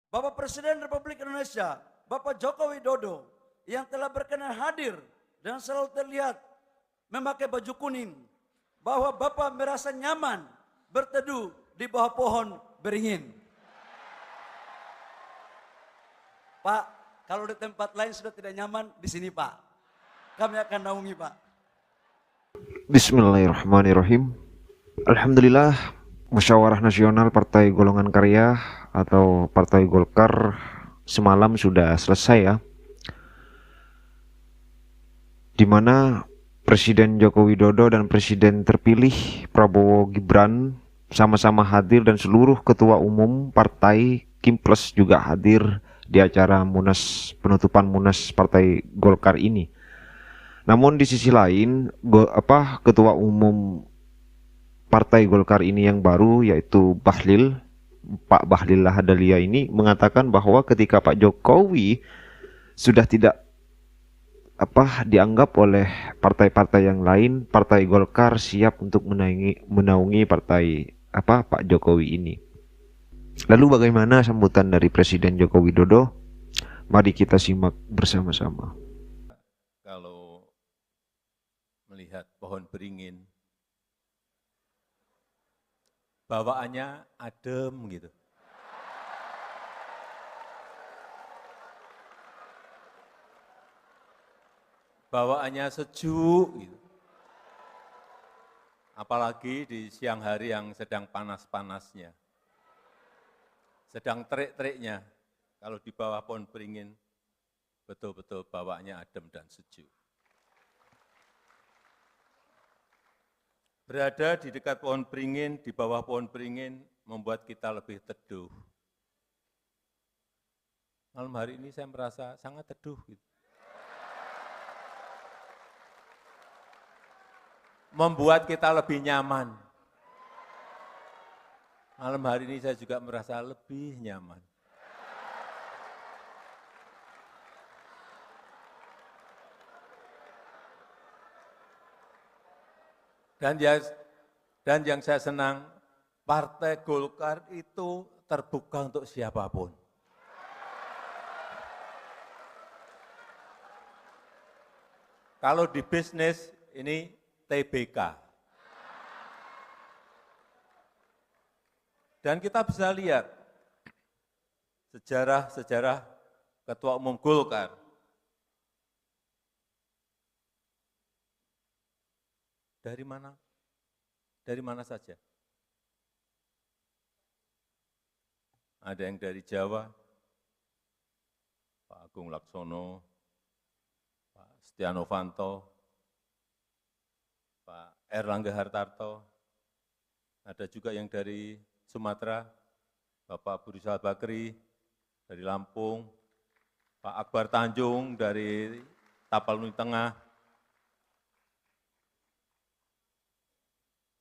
Bapak Presiden Republik Indonesia, Bapak Joko Widodo, yang telah berkenan hadir dan selalu terlihat memakai baju kuning, bahwa Bapak merasa nyaman berteduh di bawah pohon beringin. Pak, kalau di tempat lain sudah tidak nyaman, di sini Pak. Kami akan naungi Pak. Bismillahirrahmanirrahim. Alhamdulillah, Musyawarah Nasional Partai Golongan Karya atau Partai Golkar semalam sudah selesai ya, di mana Presiden Joko Widodo dan Presiden terpilih Prabowo Gibran sama-sama hadir dan seluruh ketua umum partai Kimples juga hadir di acara Munas penutupan Munas Partai Golkar ini. Namun di sisi lain, ketua umum Partai Golkar ini yang baru yaitu Pak Bahlil Lahadalia ini mengatakan bahwa ketika Pak Jokowi sudah tidak dianggap oleh partai-partai yang lain, Partai Golkar siap untuk menaungi partai Pak Jokowi ini. Lalu bagaimana sambutan dari Presiden Joko Widodo? Mari kita simak bersama-sama. Kalau melihat pohon beringin, bawaannya adem gitu. Bawaannya sejuk gitu. Apalagi di siang hari yang sedang panas-panasnya. Sedang terik-teriknya, kalau di bawah pohon beringin, betul-betul bawaannya adem dan sejuk. Berada di dekat pohon beringin, di bawah pohon beringin, membuat kita lebih teduh. Malam hari ini saya merasa sangat teduh. Gitu. Membuat kita lebih nyaman. Malam hari ini saya juga merasa lebih nyaman. Dan yang saya senang, Partai Golkar itu terbuka untuk siapapun. Kalau di bisnis, ini TBK. Dan kita bisa lihat sejarah-sejarah Ketua Umum Golkar. Dari mana? Dari mana saja? Ada yang dari Jawa, Pak Agung Laksono, Pak Setia Novanto, Pak Erlangga Hartarto, ada juga yang dari Sumatera, Bapak Abu Rizal Bakri, dari Lampung, Pak Akbar Tanjung dari Tapanuli Tengah,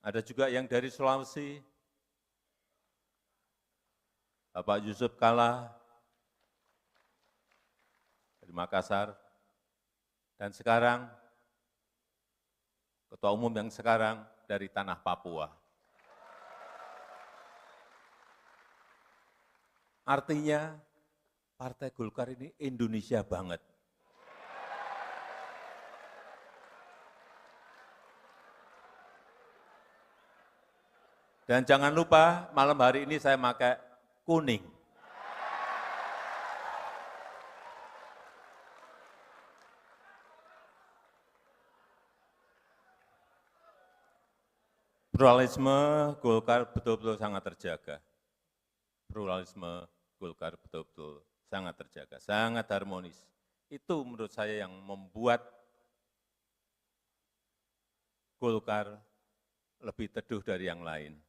ada juga yang dari Sulawesi, Bapak Yusuf Kalla dari Makassar, dan sekarang Ketua Umum yang sekarang dari tanah Papua. Artinya Partai Golkar ini Indonesia banget. Dan jangan lupa malam hari ini saya pakai kuning. Pluralisme Golkar betul-betul sangat terjaga. Pluralisme Golkar betul-betul sangat terjaga, sangat harmonis. Itu menurut saya yang membuat Golkar lebih teduh dari yang lain.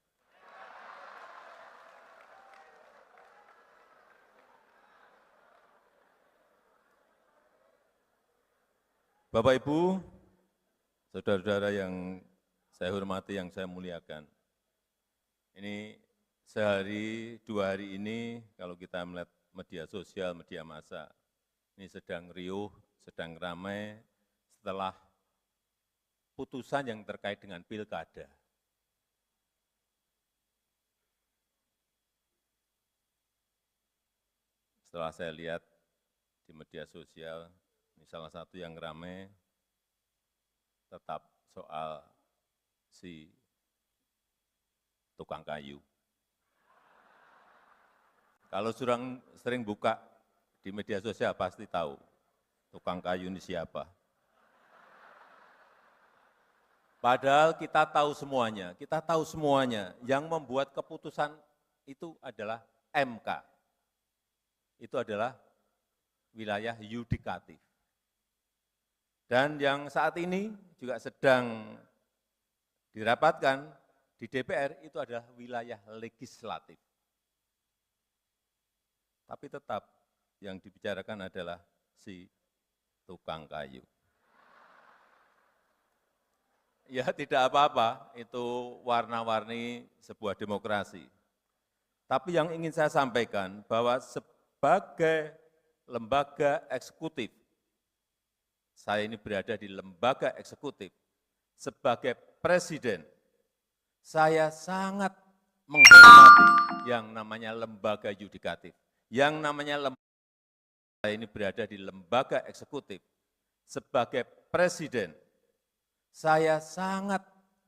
Bapak Ibu, saudara-saudara yang saya hormati, yang saya muliakan. Ini sehari, 2 hari ini kalau kita melihat media sosial, media massa, ini sedang riuh, sedang ramai setelah putusan yang terkait dengan pilkada. setelah saya lihat di media sosial, ini salah satu yang ramai, tetap soal si tukang kayu. Kalau sering buka di media sosial pasti tahu tukang kayu ini siapa. Padahal kita tahu semuanya, yang membuat keputusan itu adalah MK. Itu adalah wilayah yudikatif. Dan yang saat ini juga sedang dirapatkan di DPR itu adalah wilayah legislatif. Tapi tetap yang dibicarakan adalah si tukang kayu. Ya tidak apa-apa, itu warna-warni sebuah demokrasi. Tapi yang ingin saya sampaikan bahwa sebagai lembaga eksekutif, saya ini berada di lembaga eksekutif, sebagai presiden, saya sangat menghormati yang namanya lembaga yudikatif. Yang namanya saya ini berada di lembaga eksekutif, sebagai presiden, saya sangat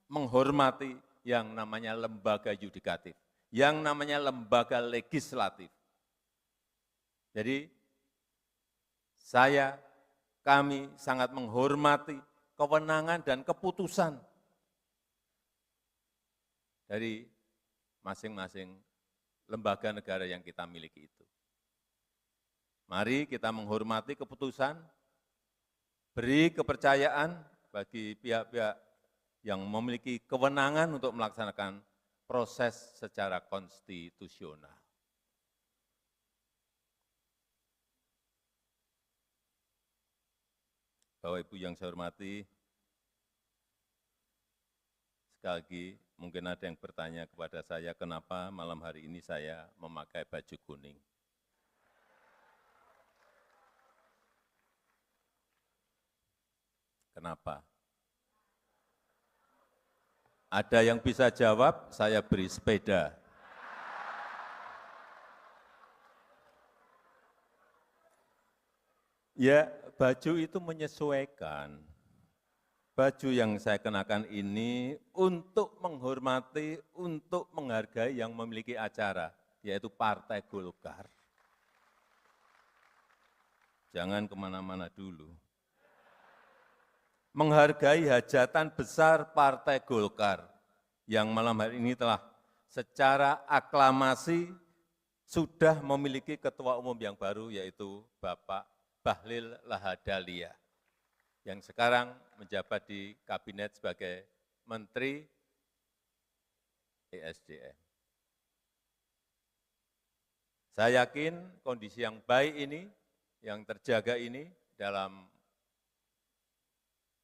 menghormati yang namanya lembaga yudikatif, yang namanya lembaga legislatif. Jadi, kami sangat menghormati kewenangan dan keputusan dari masing-masing lembaga negara yang kita miliki itu. Mari kita menghormati keputusan, beri kepercayaan bagi pihak-pihak yang memiliki kewenangan untuk melaksanakan proses secara konstitusional. Bapak Ibu yang saya hormati, sekali lagi mungkin ada yang bertanya kepada saya, kenapa malam hari ini saya memakai baju kuning. Kenapa? Ada yang bisa jawab, saya beri sepeda. Ya, baju itu menyesuaikan. Baju yang saya kenakan ini untuk menghormati, untuk menghargai yang memiliki acara, yaitu Partai Golkar. Jangan kemana-mana dulu. Menghargai hajatan besar Partai Golkar yang malam hari ini telah secara aklamasi sudah memiliki ketua umum yang baru, yaitu Bapak Bahlil Lahadalia, yang sekarang menjabat di kabinet sebagai Menteri ESDM. Saya yakin kondisi yang baik ini, yang terjaga ini dalam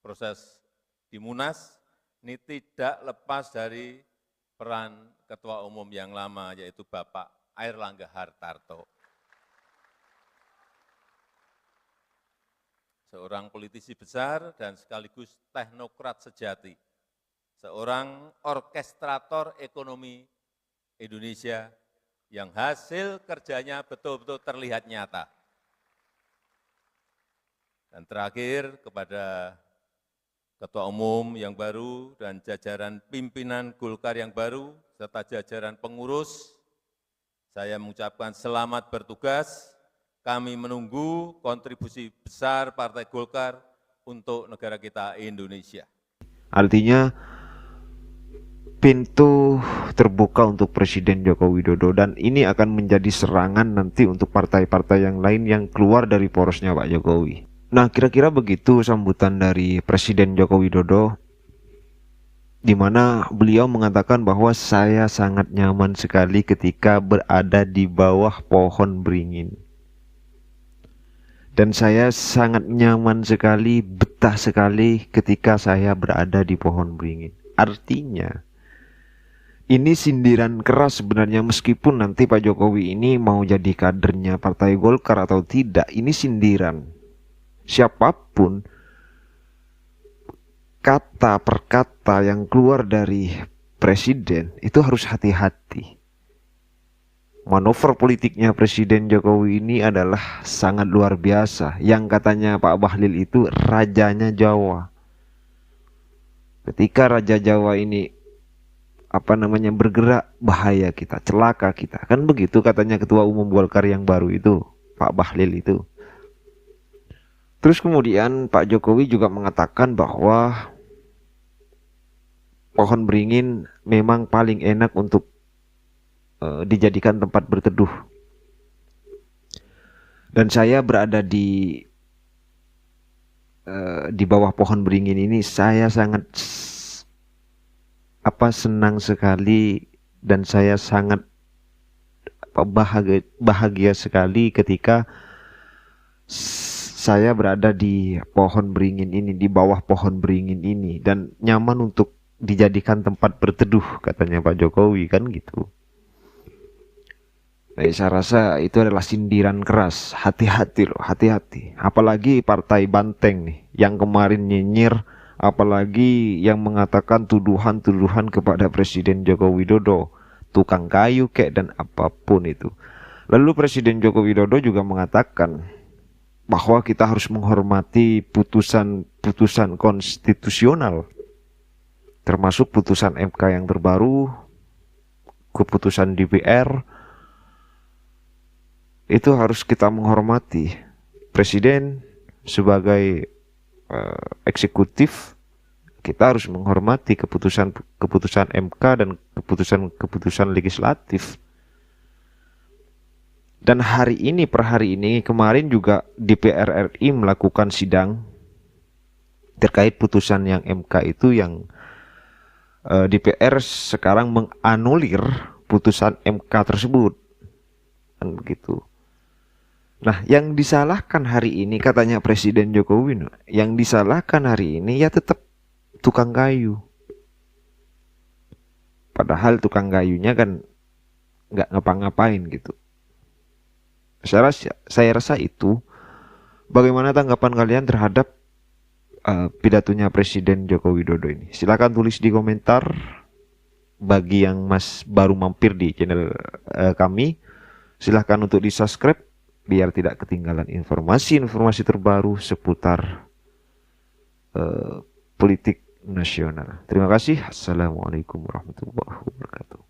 proses di Munas, ini tidak lepas dari peran Ketua Umum yang lama, yaitu Bapak Airlangga Hartarto. Seorang politisi besar dan sekaligus teknokrat sejati, seorang orkestrator ekonomi Indonesia yang hasil kerjanya betul-betul terlihat nyata. Dan terakhir kepada Ketua Umum yang baru dan jajaran pimpinan Golkar yang baru, serta jajaran pengurus, saya mengucapkan selamat bertugas. Kami menunggu kontribusi besar Partai Golkar untuk negara kita Indonesia. Artinya pintu terbuka untuk Presiden Joko Widodo, dan ini akan menjadi serangan nanti untuk partai-partai yang lain yang keluar dari porosnya Pak Jokowi. Nah, kira-kira begitu sambutan dari Presiden Joko Widodo, di mana beliau mengatakan bahwa saya sangat nyaman sekali ketika berada di bawah pohon beringin. Dan saya sangat nyaman sekali, betah sekali ketika saya berada di pohon beringin. Artinya, ini sindiran keras sebenarnya, meskipun nanti Pak Jokowi ini mau jadi kadernya Partai Golkar atau tidak, ini sindiran. Siapapun, kata per kata yang keluar dari presiden itu harus hati-hati. manuver politiknya Presiden Jokowi ini adalah sangat luar biasa. Yang katanya Pak Bahlil itu rajanya Jawa. Ketika Raja Jawa ini bergerak, bahaya kita, celaka kita. Kan begitu katanya Ketua Umum Golkar yang baru itu, Pak Bahlil itu. Terus kemudian Pak Jokowi juga mengatakan bahwa pohon beringin memang paling enak untuk dijadikan tempat berteduh. Dan saya berada di bawah pohon beringin ini, saya sangat senang sekali dan saya sangat bahagia sekali ketika saya berada di pohon beringin ini, di bawah pohon beringin ini, dan nyaman untuk dijadikan tempat berteduh, katanya Pak Jokowi, kan gitu. Nah, saya rasa itu adalah sindiran keras. Hati-hati loh, hati-hati. Apalagi partai banteng nih, yang kemarin nyinyir, apalagi yang mengatakan tuduhan-tuduhan kepada Presiden Joko Widodo, tukang kayu kek dan apapun itu. Lalu Presiden Joko Widodo juga mengatakan bahwa kita harus menghormati putusan konstitusional, termasuk putusan MK yang terbaru, keputusan DPR. Itu harus kita menghormati. Presiden sebagai eksekutif, kita harus menghormati keputusan MK dan keputusan legislatif. Dan per hari ini kemarin juga DPR RI melakukan sidang terkait putusan yang MK itu, yang DPR sekarang menganulir putusan MK tersebut, kan begitu. Nah, yang disalahkan hari ini katanya Presiden Jokowi, yang disalahkan hari ini ya tetap tukang kayu. Padahal tukang kayunya kan nggak ngapa-ngapain gitu. Saya rasa itu. Bagaimana tanggapan kalian terhadap pidatonya Presiden Joko Widodo ini? Silakan tulis di komentar. Bagi yang baru mampir di channel kami, silakan untuk di subscribe biar tidak ketinggalan informasi-informasi terbaru seputar politik nasional. Terima kasih. Assalamualaikum warahmatullahi wabarakatuh.